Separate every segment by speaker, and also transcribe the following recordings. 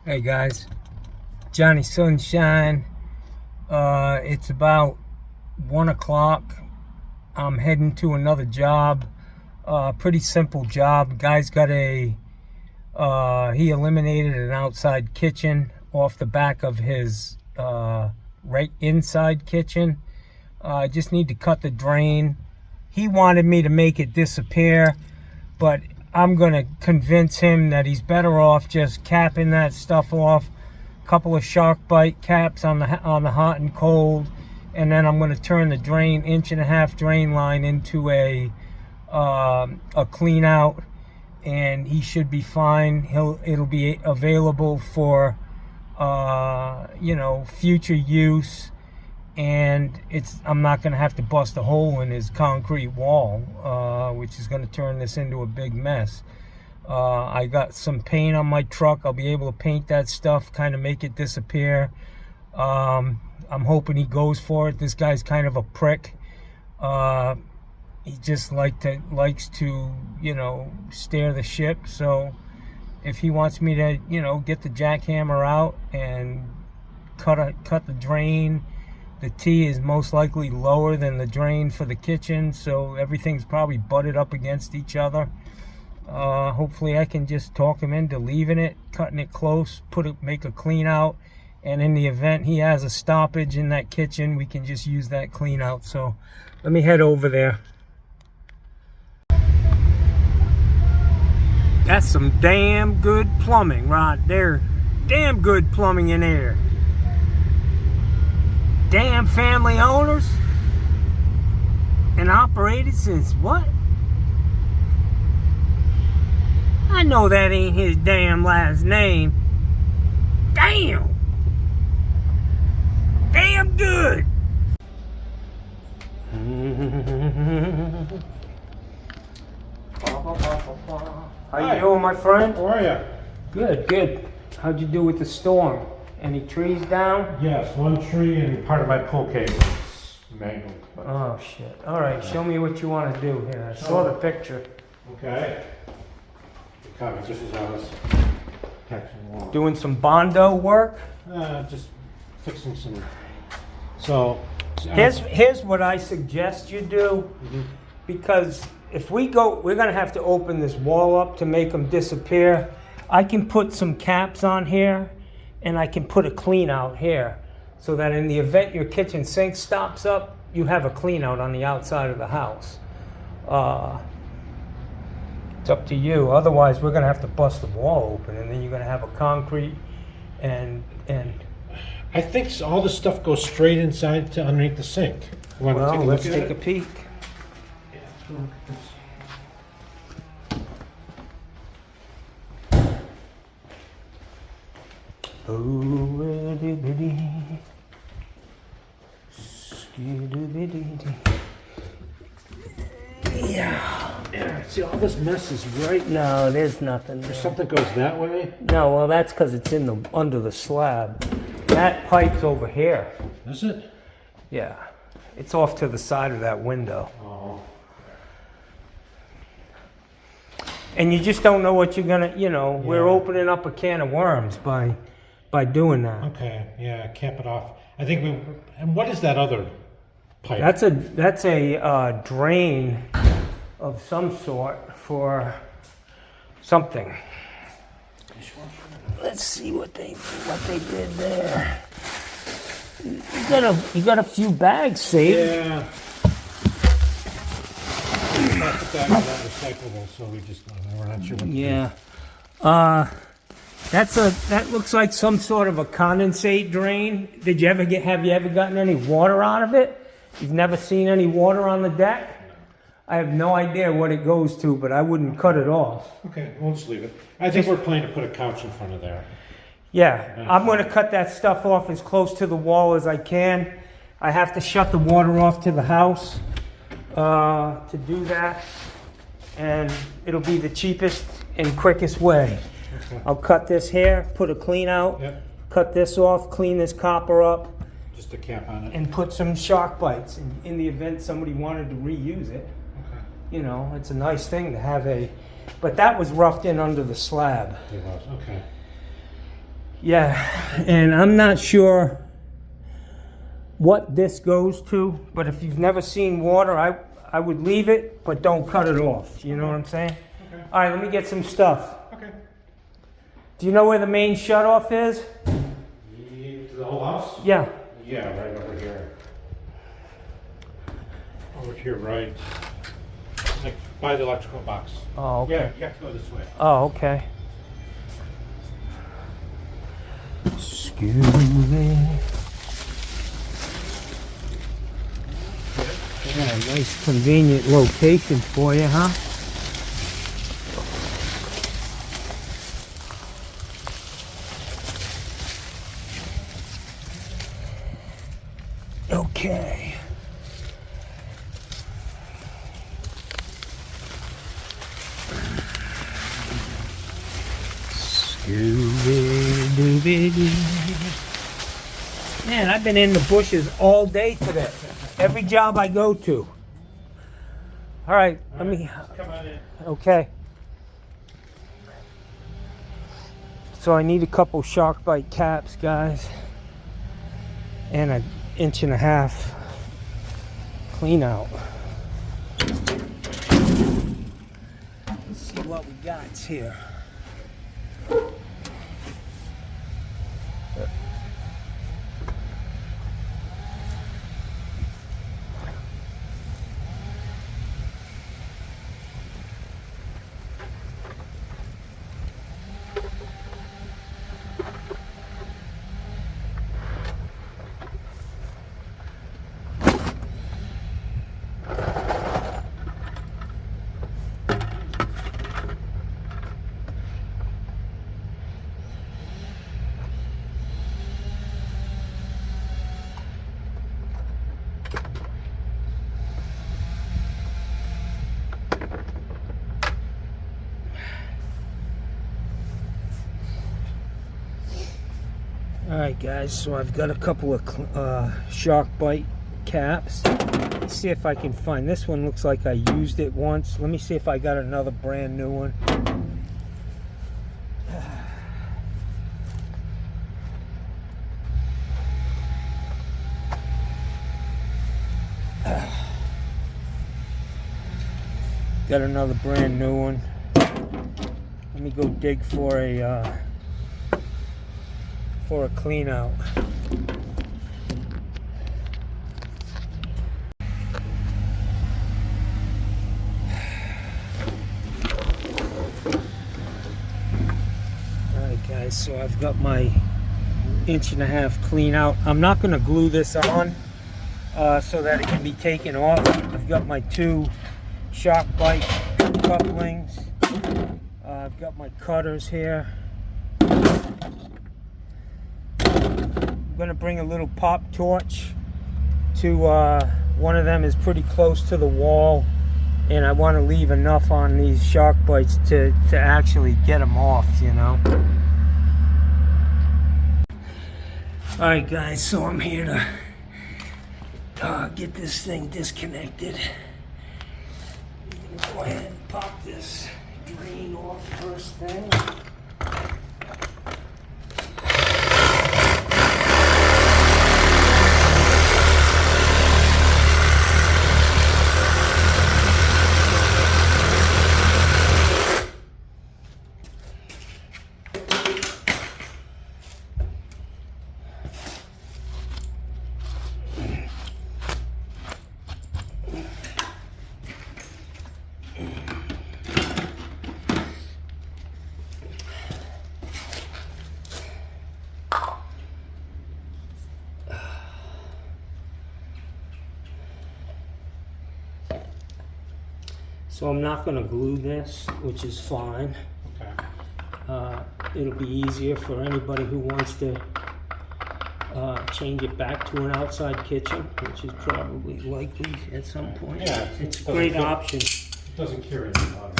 Speaker 1: Hey guys, Johnny Sunshine. It's about 1 o'clock. I'm heading to another job. Pretty simple job. Guy's got he eliminated an outside kitchen off the back of his right inside kitchen. I just need to cut the drain. He wanted me to make it disappear, but I'm gonna convince him that he's better off just capping that stuff off. A couple of SharkBite caps on the hot and cold, and then I'm gonna turn the drain, 1.5 inch drain line into a clean out, and he should be fine. It'll be available for future use, and I'm not going to have to bust a hole in his concrete wall, which is going to turn this into a big mess. I got some paint on my truck. I'll be able to paint that stuff, kind of make it disappear. I'm hoping he goes for it. This guy's kind of a prick. He just likes to steer the ship. So if he wants me to get the jackhammer out and cut the drain, the T is most likely lower than the drain for the kitchen, so everything's probably butted up against each other. Hopefully I can just talk him into leaving it, cutting it close, make a clean out, and in the event he has a stoppage in that kitchen, we can just use that clean out. So let me head over there. That's some damn good plumbing right there. Damn good plumbing in there. Damn family owners, and operated since what? I know that ain't his damn last name. Damn. Damn good. How you doing, my friend?
Speaker 2: How are you?
Speaker 1: Good, good. How'd you do with the storm? Any trees down?
Speaker 2: Yes, one tree and part of my pull cable is mangled.
Speaker 1: Oh shit. Alright, show me what you want to do here. I saw the picture.
Speaker 2: Okay. The cover, this is how it's protection wall.
Speaker 1: Doing some Bondo work?
Speaker 2: Just fixing some. So.
Speaker 1: Here's what I suggest you do. Because if we're gonna have to open this wall up to make them disappear. I can put some caps on here, and I can put a clean out here, so that in the event your kitchen sink stops up, you have a clean out on the outside of the house. It's up to you. Otherwise, we're gonna have to bust the wall open, and then you're gonna have a concrete and.
Speaker 2: I think all this stuff goes straight inside to underneath the sink.
Speaker 1: Well, let's take a peek.
Speaker 2: Yeah, let's go look at this. Yeah. See, all this mess is right.
Speaker 1: No, there's nothing there.
Speaker 2: If something goes that way.
Speaker 1: No, well, that's because it's under the slab. That pipe's over here.
Speaker 2: Is it?
Speaker 1: Yeah, it's off to the side of that window.
Speaker 2: Oh.
Speaker 1: And you just don't know what you're gonna.
Speaker 2: Yeah.
Speaker 1: We're opening up a can of worms by doing that.
Speaker 2: Okay. Yeah. Cap it off. I think we. And what is that other pipe?
Speaker 1: That's a drain of some sort for something. Let's see what they did there. You got a few bags saved.
Speaker 2: Yeah. I put that in that recyclable, so we're not sure what.
Speaker 1: Yeah. That looks like some sort of a condensate drain. Have you ever gotten any water out of it? You've never seen any water on the deck? I have no idea what it goes to, but I wouldn't cut it off.
Speaker 2: Okay, we'll just leave it. I think we're planning to put a couch in front of there.
Speaker 1: Yeah, I'm going to cut that stuff off as close to the wall as I can. I have to shut the water off to the house to do that, and it'll be the cheapest and quickest way.
Speaker 2: Okay.
Speaker 1: I'll cut this here, put a clean out,
Speaker 2: Yep.
Speaker 1: cut this off, clean this copper up,
Speaker 2: Just a cap on it.
Speaker 1: and put some SharkBites in the event somebody wanted to reuse it.
Speaker 2: Okay.
Speaker 1: It's a nice thing to have but that was roughed in under the slab.
Speaker 2: It was, okay.
Speaker 1: Yeah, and I'm not sure what this goes to, but if you've never seen water, I would leave it, but don't cut it off. You know what I'm saying?
Speaker 2: Okay.
Speaker 1: All right, let me get some stuff.
Speaker 2: Okay.
Speaker 1: Do you know where the main shutoff is?
Speaker 2: To the whole house?
Speaker 1: Yeah.
Speaker 2: Yeah, right over here. Over here, right. Like by the electrical box.
Speaker 1: Oh, okay.
Speaker 2: Yeah, you have to go this way.
Speaker 1: Oh, okay. Excuse me. Yeah, nice convenient location for you, huh? Okay. Man, I've been in the bushes all day today. Every job I go to. All right, let me.
Speaker 2: Come on in.
Speaker 1: Okay. So I need a couple shark bite caps, guys, and an 1.5 inch clean out. Let's see what we got here. Alright guys, so I've got a couple of shark bite caps. Let's see if I can find this one. Looks like I used it once. Let me see if I got another brand new one. Got another brand new one. Let me go dig for a clean out. Alright guys, so I've got my 1.5 inch clean out. I'm not going to glue this on so that it can be taken off. I've got my 2 shark bite couplings. I've got my cutters here. I'm going to bring a little pop torch to one of them is pretty close to the wall, and I want to leave enough on these shark bites to actually get them off, you know. Alright guys, so I'm here to get this thing disconnected. I'm gonna go ahead and pop this drain off first thing. So I'm not going to glue this, which is fine.
Speaker 2: Okay.
Speaker 1: It'll be easier for anybody who wants to change it back to an outside kitchen, which is probably likely at some point.
Speaker 2: Yeah,
Speaker 1: it's a great option.
Speaker 2: It doesn't cure any water.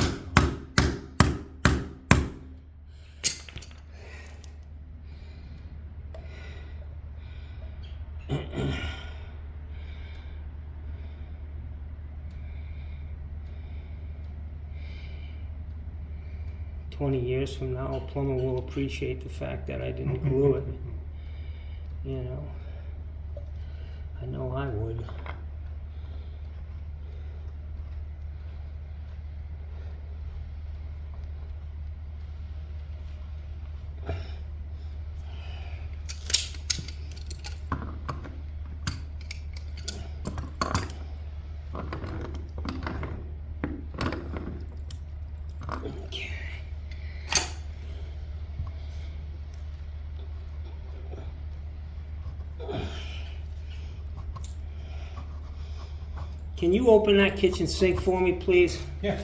Speaker 1: 20 years from now, a plumber will appreciate the fact that I didn't glue it. You know, I know I would. Okay. Can you open that kitchen sink for me, please?
Speaker 2: Yeah.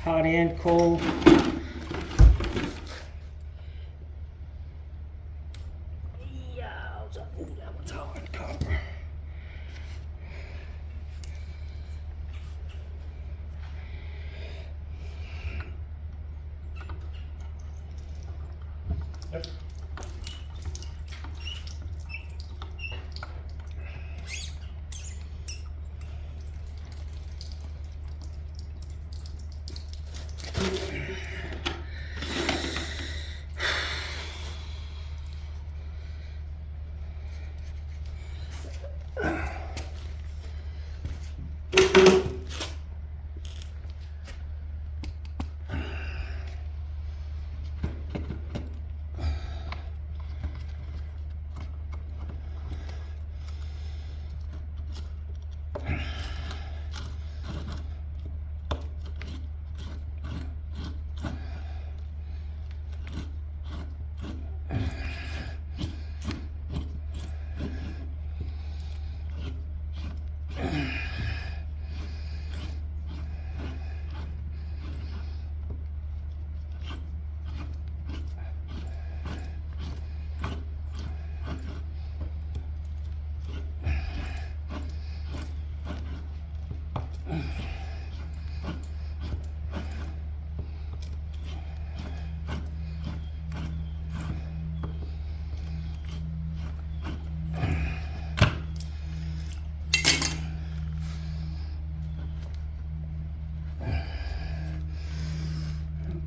Speaker 1: Hot and cold. Yeah, ooh, that one's hard cover.
Speaker 2: Yep.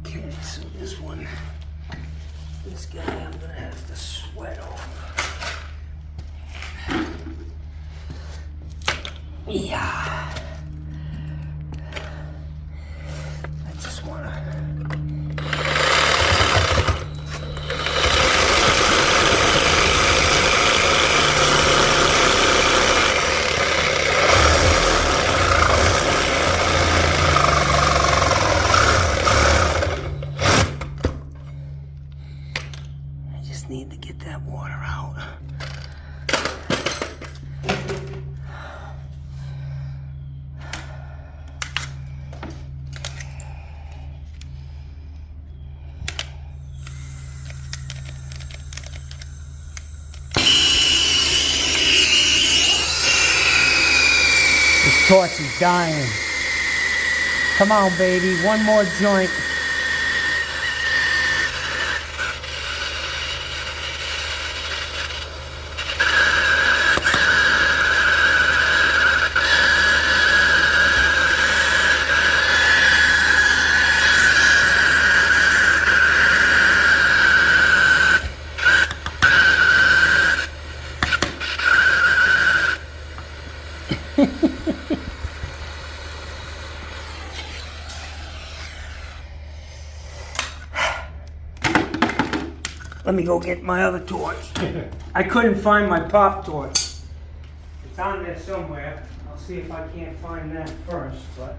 Speaker 1: Okay, so this guy I'm gonna have to sweat off. Yeah. I just wanna. Need to get that water out. This torch is dying. Come on, baby, one more joint. Let me go get my other torch. I couldn't find my pop torch. It's on there somewhere. I'll see if I can't find that first, but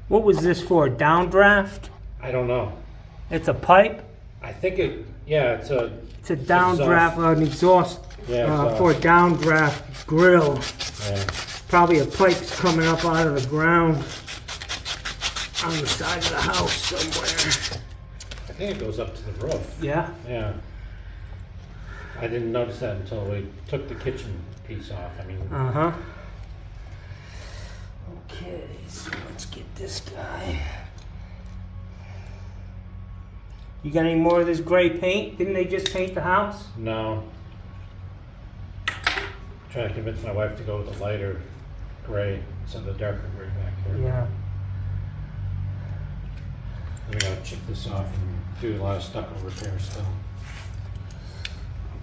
Speaker 1: What was this for? Downdraft?
Speaker 2: I don't know.
Speaker 1: It's a pipe?
Speaker 2: I think it, yeah, it's a,
Speaker 1: It's a downdraft, an exhaust
Speaker 2: Yeah,
Speaker 1: for a downdraft grill.
Speaker 2: yeah.
Speaker 1: Probably a pipe's coming up out of the ground on the side of the house somewhere.
Speaker 2: I think it goes up to the roof.
Speaker 1: Yeah?
Speaker 2: Yeah. I didn't notice that until we took the kitchen piece off. I mean,
Speaker 1: Uh-huh. Okay, so let's get this guy. You got any more of this gray paint? Didn't they just paint the house?
Speaker 2: no. Trying to convince my wife to go with a lighter gray instead of the darker gray back here.
Speaker 1: Yeah.
Speaker 2: We gotta chip this off and do a lot of stucco repair still.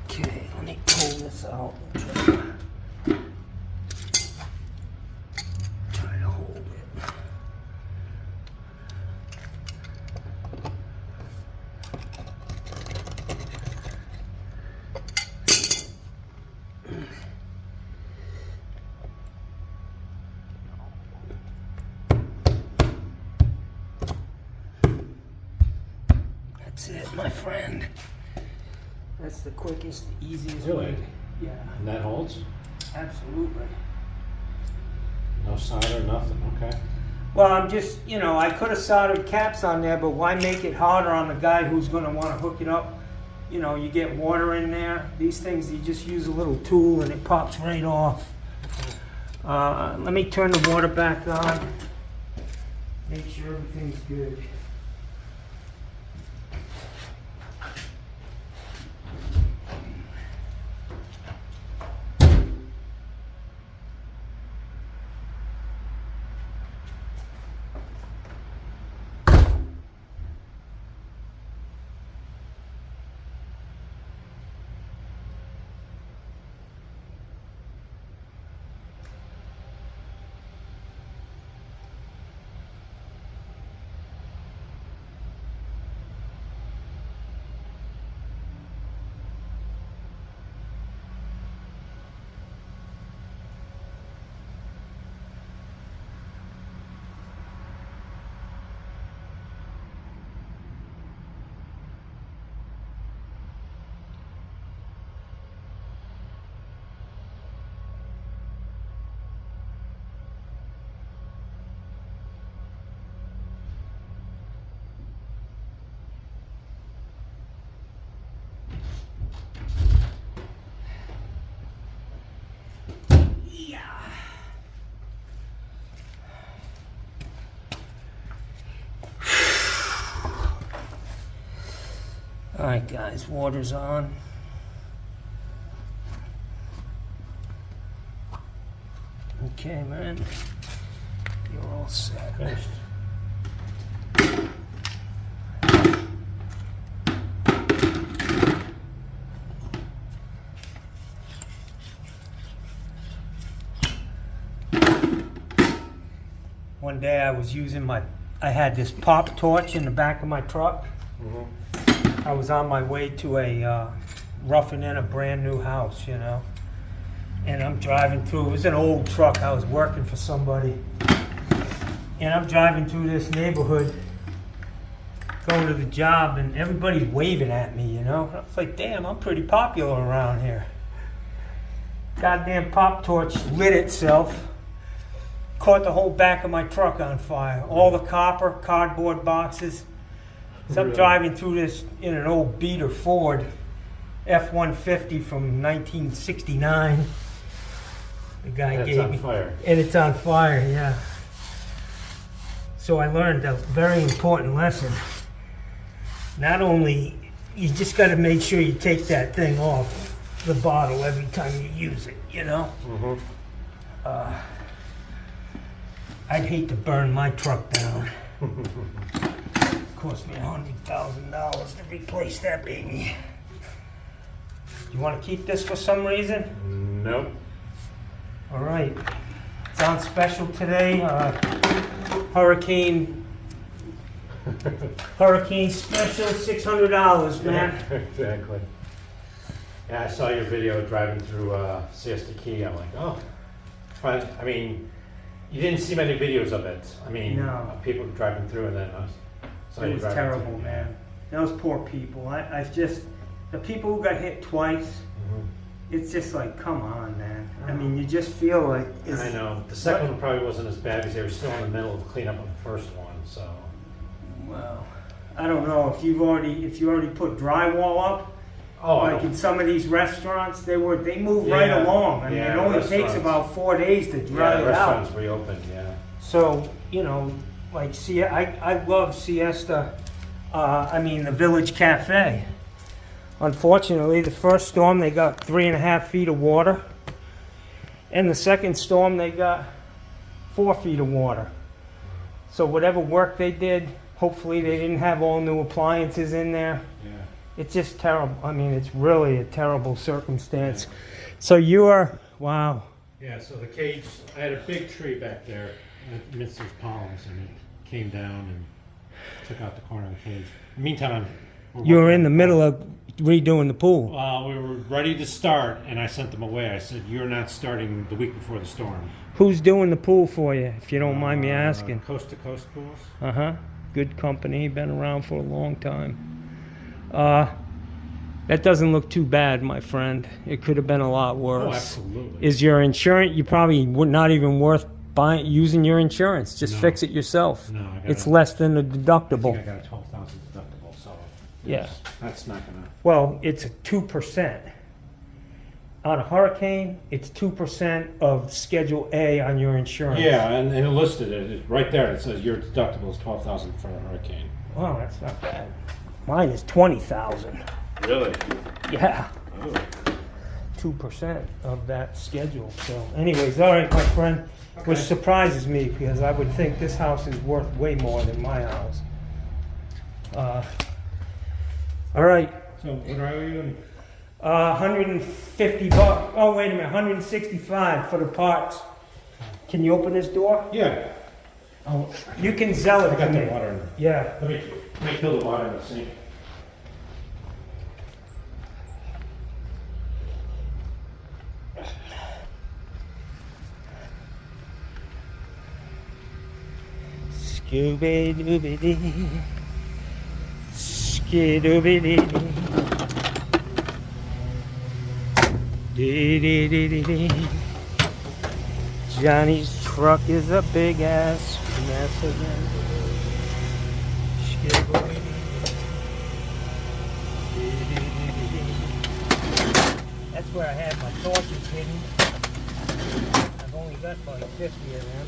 Speaker 1: Okay, let me pull this out. Try to hold it. That's it, my friend. That's the quickest, easiest
Speaker 2: Really?
Speaker 1: way. Yeah,
Speaker 2: And that holds?
Speaker 1: absolutely.
Speaker 2: No solder, nothing, okay.
Speaker 1: Well, I'm just, you know, I could have soldered caps on there, but why make it harder on the guy who's going to want to hook it up? You know, you get water in there. These things, you just use a little tool and it pops right off. Let me turn the water back on. Make sure everything's good. All right, guys, water's on. Okay, man, you're all set.
Speaker 2: Finished.
Speaker 1: One day I was using I had this pop torch in the back of my truck. I was on my way to roughing in a brand new house, you know. and I'm driving through. It was an old truck. I was working for somebody, and I'm driving through this neighborhood, going to the job, and everybody's waving at me, you know? I was like, damn, I'm pretty popular around here. Goddamn pop torch lit itself, caught the whole back of my truck on fire. All the copper, cardboard boxes. So I'm driving through this in an old beater Ford F-150 from 1969. The guy
Speaker 2: And it's
Speaker 1: gave
Speaker 2: on
Speaker 1: me.
Speaker 2: fire.
Speaker 1: And it's on fire, yeah. So I learned a very important lesson. Not only, you just got to make sure you take that thing off the bottle every time you use it, you know? I'd hate to burn my truck down. Cost me $100,000 to replace that baby. You want to keep this for some reason?
Speaker 2: Nope.
Speaker 1: All right. It's on special today. Hurricane special, $600, man.
Speaker 2: Exactly. Yeah, I saw your video driving through Siesta Key. I'm like, oh, fun. I mean, you didn't see many videos of it. I mean,
Speaker 1: No.
Speaker 2: of people driving through, and then I saw
Speaker 1: It
Speaker 2: you
Speaker 1: was
Speaker 2: driving
Speaker 1: terrible,
Speaker 2: through.
Speaker 1: man. Those poor people. I just, the people who got hit twice, it's just like, come on, man. I mean, you just feel like it's,
Speaker 2: I know. The second one probably wasn't as bad because they were still in the middle of cleanup of the first one. So.
Speaker 1: well, I don't know if you already put drywall up.
Speaker 2: Oh, I
Speaker 1: Like
Speaker 2: don't.
Speaker 1: in some of these restaurants, they move right
Speaker 2: Yeah.
Speaker 1: along. I mean,
Speaker 2: Yeah,
Speaker 1: it only takes
Speaker 2: restaurants.
Speaker 1: about 4 days to
Speaker 2: Yeah,
Speaker 1: dry
Speaker 2: the
Speaker 1: it out.
Speaker 2: restaurant's reopened. Yeah.
Speaker 1: So, you know, like, I love Siesta, the Village Cafe. Unfortunately, the first storm, they got 3.5 feet of water. And the second storm, they got 4 feet of water. So whatever work they did, hopefully they didn't have all new appliances in there.
Speaker 2: Yeah.
Speaker 1: It's just terrible. I mean, it's really a terrible circumstance. So you are, wow.
Speaker 2: Yeah, so the cage, I had a big tree back there amidst those palms, and it came down and took out the corner of the cage. Meantime,
Speaker 1: You were in the middle of redoing the pool.
Speaker 2: we were ready to start, and I sent them away. I said, you're not starting the week before the storm.
Speaker 1: Who's doing the pool for you, if you don't mind me asking?
Speaker 2: Coast to Coast Pools.
Speaker 1: Uh-huh. Good company, been around for a long time. That doesn't look too bad, my friend. It could have been a lot worse.
Speaker 2: Oh, absolutely.
Speaker 1: Is your insurance, you probably would not even worth using your insurance. Just
Speaker 2: No.
Speaker 1: fix it yourself.
Speaker 2: No, I got
Speaker 1: It's
Speaker 2: it.
Speaker 1: less than a
Speaker 2: I
Speaker 1: deductible.
Speaker 2: think I got a 12,000 deductible, so
Speaker 1: Yeah.
Speaker 2: that's not gonna.
Speaker 1: Well, it's 2%. On a hurricane, it's 2% of Schedule A on your insurance.
Speaker 2: Yeah, and it listed it right there. It says your deductible is 12,000 for a hurricane.
Speaker 1: Wow, that's not bad. Mine is 20,000.
Speaker 2: Really?
Speaker 1: Yeah. 2% of that schedule. So anyways, all right, my friend, which
Speaker 2: Okay.
Speaker 1: surprises me because I would think this house is worth way more than my house. All right,
Speaker 2: So what are you in?
Speaker 1: 150 bucks. Oh, wait a minute, 165 for the parts. Can you open this door?
Speaker 2: Yeah.
Speaker 1: Oh, you can sell it
Speaker 2: I
Speaker 1: to
Speaker 2: got the
Speaker 1: me.
Speaker 2: water in there.
Speaker 1: Yeah.
Speaker 2: Let me fill the water in the sink.
Speaker 1: Scooby Dooby Dee. Skidooby Dee. Dee dee dee dee dee. Johnny's truck is a big ass mess again. Skidooby Dee. Dee dee dee dee dee. That's where I had my torches hidden. I've only got about 50 of them.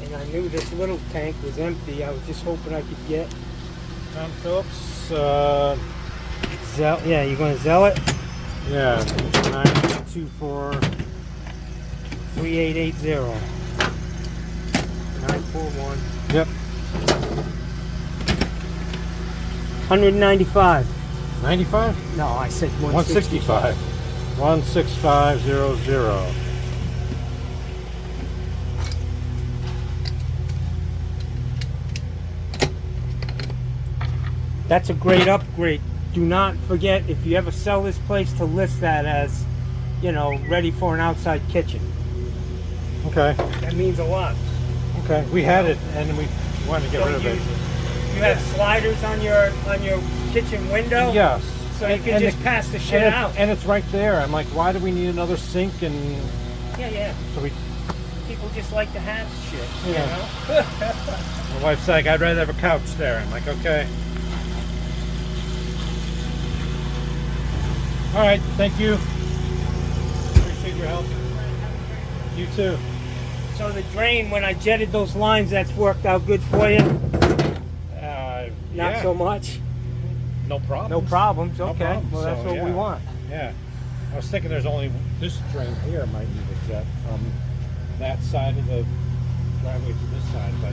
Speaker 1: And I knew this little tank was empty. I was just hoping I could get
Speaker 2: Tom Phillips,
Speaker 1: yeah, you gonna sell it?
Speaker 2: yeah, 924.
Speaker 1: 3880 941
Speaker 2: Yep.
Speaker 1: 195.
Speaker 2: 95?
Speaker 1: No, I said
Speaker 2: 165. 16500.
Speaker 1: That's a great upgrade. Do not forget, if you ever sell this place, to list that as you know, ready for an outside kitchen.
Speaker 2: Okay.
Speaker 1: That means a lot.
Speaker 2: Okay. We had it, and we wanted to get rid of it.
Speaker 1: You have sliders on your kitchen window.
Speaker 2: Yes.
Speaker 1: So you can just pass the shit out.
Speaker 2: And it's right there. I'm like, why do we need another sink? And
Speaker 1: yeah.
Speaker 2: so
Speaker 1: people just like to have shit.
Speaker 2: Yeah.
Speaker 1: You know.
Speaker 2: My wife's like, I'd rather have a couch there. I'm like, okay. All right. Thank you. Appreciate your help. You too.
Speaker 1: So the drain, when I jetted those lines, that's worked out good for you? Not so much?
Speaker 2: No problems.
Speaker 1: No problems, okay.
Speaker 2: No problems.
Speaker 1: Well, that's
Speaker 2: So,
Speaker 1: what
Speaker 2: yeah.
Speaker 1: we want.
Speaker 2: Yeah. I was thinking there's only this drain here might need a jet from that side of the driveway to this side, but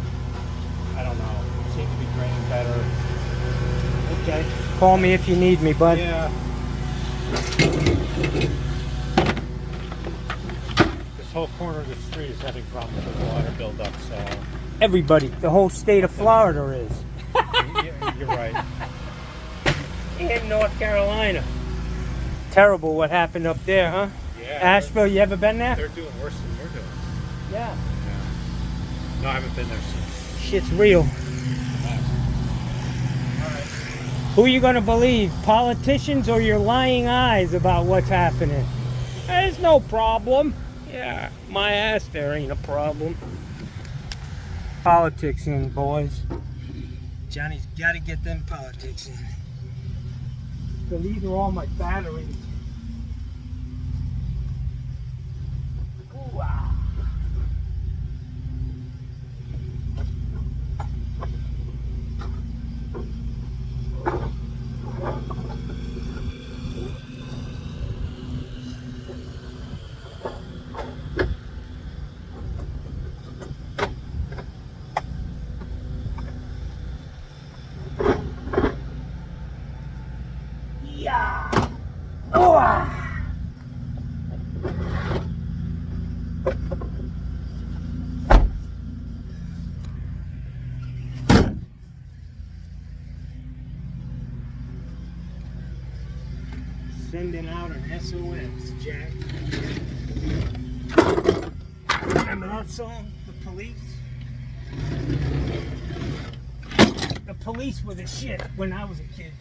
Speaker 2: I don't know. It seems to be draining better.
Speaker 1: Okay. Call me if you need me, bud.
Speaker 2: Yeah. This whole corner of the street is having problems with water buildup, so
Speaker 1: Everybody, the whole state of Florida is.
Speaker 2: you're right.
Speaker 1: And North Carolina. Terrible what happened up there, huh?
Speaker 2: Yeah.
Speaker 1: Asheville, you ever been there?
Speaker 2: They're doing worse than we're doing.
Speaker 1: Yeah.
Speaker 2: No, I haven't been there since.
Speaker 1: Shit's real. Who are you going to believe? Politicians or your lying eyes about what's happening? There's no problem. Yeah, my ass there ain't a problem. Politics in, boys. Johnny's got to get them politics in. So these are all my batteries. Ooh-ah. Yeah. Oh. Sending out an SOS, Jack. Remember that song, The Police? The Police were the shit when I was a kid.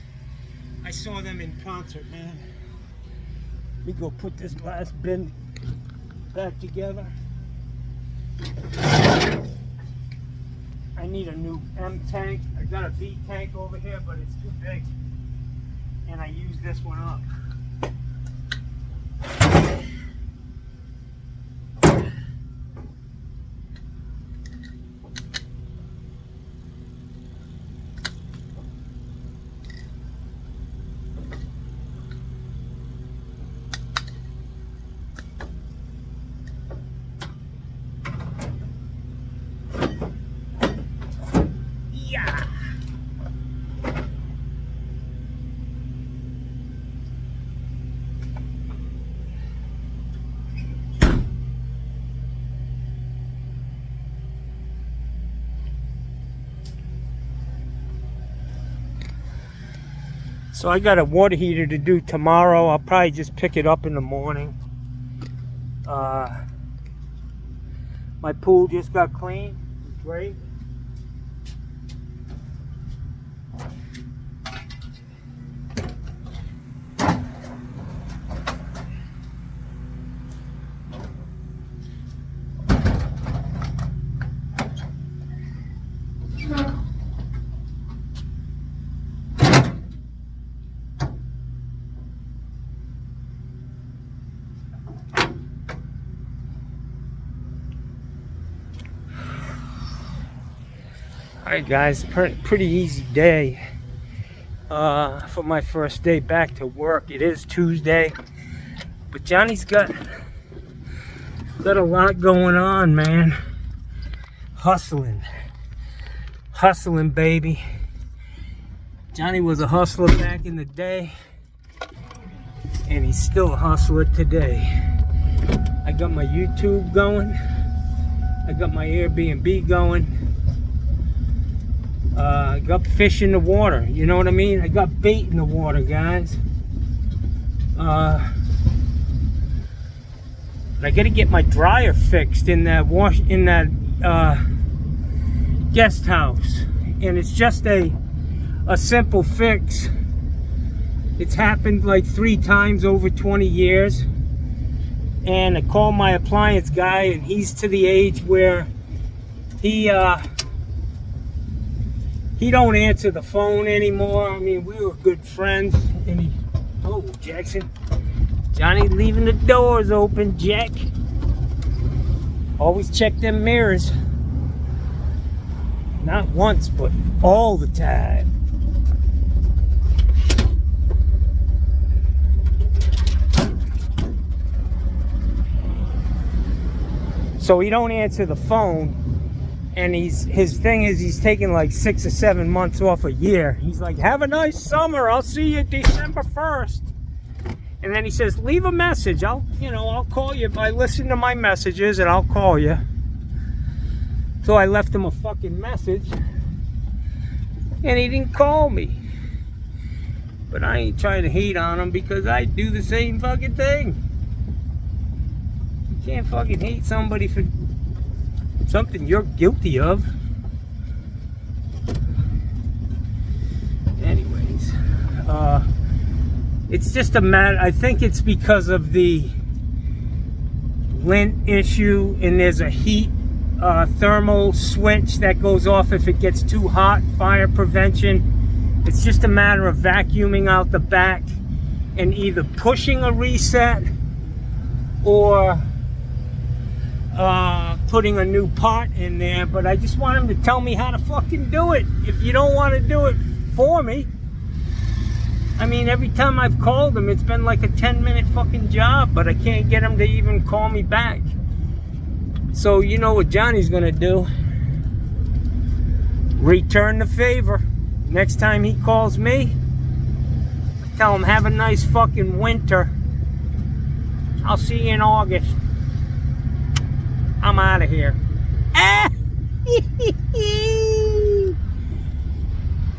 Speaker 1: I saw them in concert, man. Let me go put this last bin back together. I need a new M tank. I got a B tank over here, but it's too big. And I use this one up. Yeah. So I got a water heater to do tomorrow. I'll probably just pick it up in the morning. My pool just got cleaned. Great. Alright guys, pretty easy day for my first day back to work. It is Tuesday, but Johnny's got a lot going on, man. Hustling, baby. Johnny was a hustler back in the day, and he's still a hustler today. I got my YouTube going. I got my Airbnb going. I got fish in the water, you know what I mean? I got bait in the water, guys. But I gotta get my dryer fixed in that guest house. And it's just a simple fix. It's happened like 3 times over 20 years. And I called my appliance guy, and he's to the age where he don't answer the phone anymore. I mean, we were good friends. And oh, Jackson. Johnny leaving the doors open, Jack. Always check them mirrors. Not once, but all the time. So he don't answer the phone, and his thing is he's taking like 6 or 7 months off a year. He's like, have a nice summer. I'll see you December 1st. And then he says, leave a message. I'll call you. I listen to my messages and I'll call you. So I left him a fucking message, and he didn't call me. But I ain't trying to hate on him because I do the same fucking thing. You can't fucking hate somebody for something you're guilty of. Anyways, it's just a matter, I think it's because of the lint issue, and there's a heat thermal switch that goes off if it gets too hot, fire prevention. It's just a matter of vacuuming out the back and either pushing a reset or putting a new part in there. But I just want him to tell me how to fucking do it. If you don't want to do it for me, I mean, every time I've called him, it's been like a 10-minute fucking job, but I can't get him to even call me back. So you know what Johnny's gonna do? Return the favor. Next time he calls me, tell him, have a nice fucking winter. I'll see you in August. I'm out of here.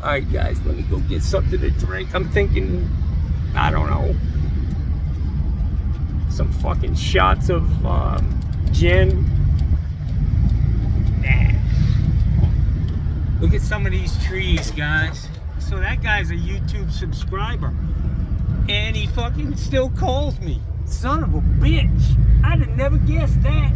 Speaker 1: Alright guys, let me go get something to drink. I'm thinking, I don't know, some fucking shots of gin. Look at some of these trees, guys. So that guy's a YouTube subscriber, and he fucking still calls me. Son of a bitch. I'd have never guessed that.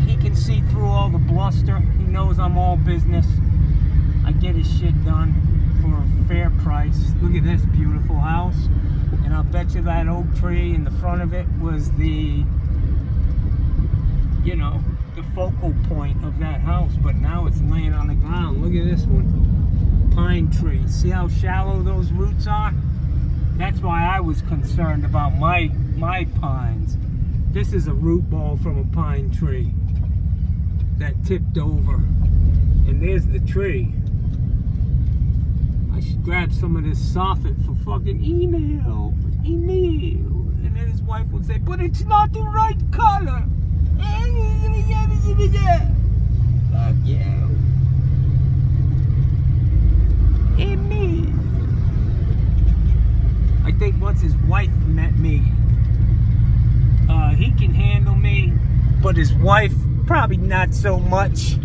Speaker 1: He can see through all the bluster. He knows I'm all business. I get his shit done for a fair price. Look at this beautiful house. And I'll bet you that oak tree in the front of it was the, you know, the focal point of that house. But now it's laying on the ground. Look at this one. Pine tree. See how shallow those roots are? That's why I was concerned about my pines. This is a root ball from a pine tree that tipped over. And there's the tree. I should grab some of this soffit for fucking email. And then his wife would say, but it's not the right color. Fuck you. Email. I think once his wife met me, he can handle me, but his wife probably not so much.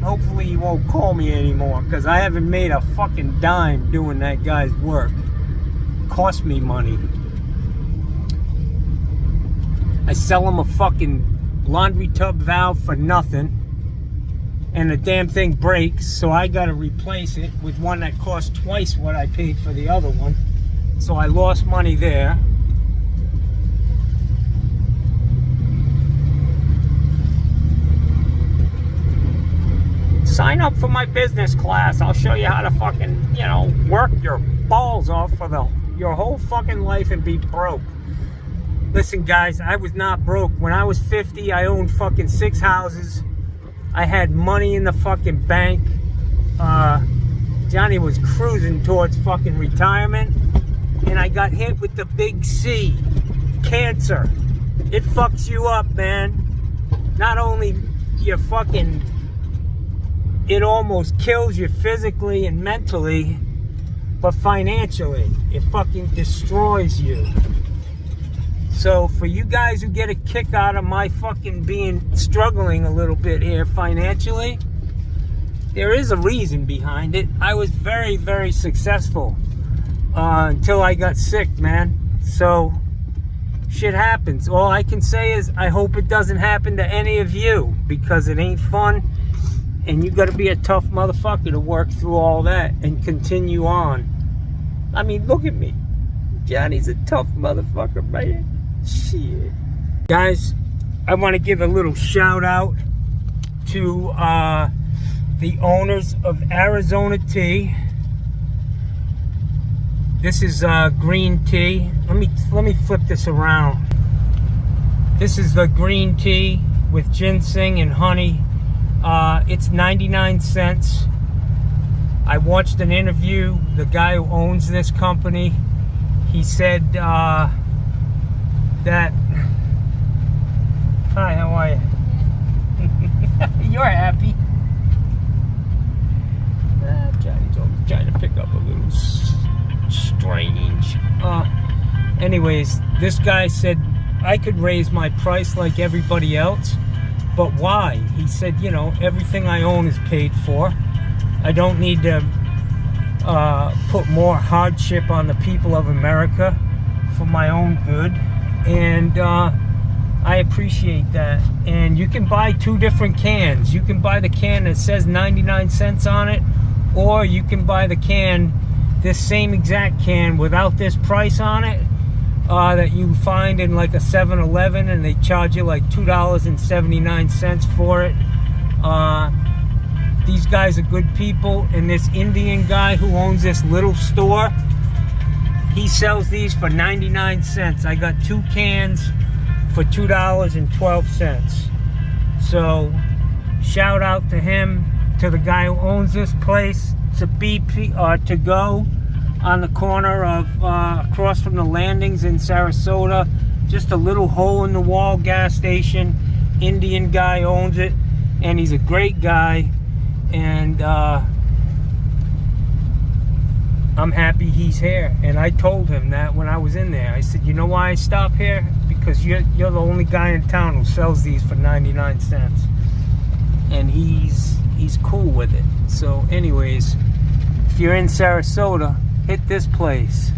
Speaker 1: Hopefully he won't call me anymore, because I haven't made a fucking dime doing that guy's work. Cost me money. I sell him a fucking laundry tub valve for nothing, and the damn thing breaks, so I gotta replace it with one that cost twice what I paid for the other one. So I lost money there. Sign up for my business class. I'll show you how to fucking, you know, work your balls off for your whole fucking life and be broke. Listen, guys, I was not broke. When I was 50, I owned fucking 6 houses. I had money in the fucking bank. Johnny was cruising towards fucking retirement, and I got hit with the big C, cancer. It fucks you up, man. Not only you fucking, it almost kills you physically and mentally, but financially, it fucking destroys you. So for you guys who get a kick out of my fucking struggling a little bit here financially, there is a reason behind it. I was very, very successful until I got sick, man. So shit happens. All I can say is I hope it doesn't happen to any of you, because it ain't fun, and you got to be a tough motherfucker to work through all that and continue on. I mean, look at me. Johnny's a tough motherfucker, man. Shit. Guys, I want to give a little shout out to the owners of Arizona Tea. This is green tea. Let me flip this around. This is the green tea with ginseng and honey. It's 99 cents. I watched an interview. The guy who owns this company, he said that... Hi, how are you? You're happy. Johnny's always trying to pick up a little strange. Anyways, this guy said I could raise my price like everybody else, but why? He said, you know, everything I own is paid for. I don't need to put more hardship on the people of America for my own good, and I appreciate that. And you can buy two different cans. You can buy the can that says 99 cents on it, or you can buy the can, this same exact can without this price on it, that you find in like a 7-Eleven, and they charge you like $2.79 for it. These guys are good people, and this Indian guy who owns this little store, he sells these for 99 cents. I got 2 cans for $2.12. So shout out to him, to the guy who owns this place. It's a BP to go on the corner of across from the landings in Sarasota. Just a little hole in the wall gas station. Indian guy owns it, and he's a great guy, and I'm happy he's here. And I told him that when I was in there. I said, you know why I stop here? Because you're the only guy in town who sells these for 99 cents. And he's cool with it. So anyways, if you're in Sarasota, hit this place.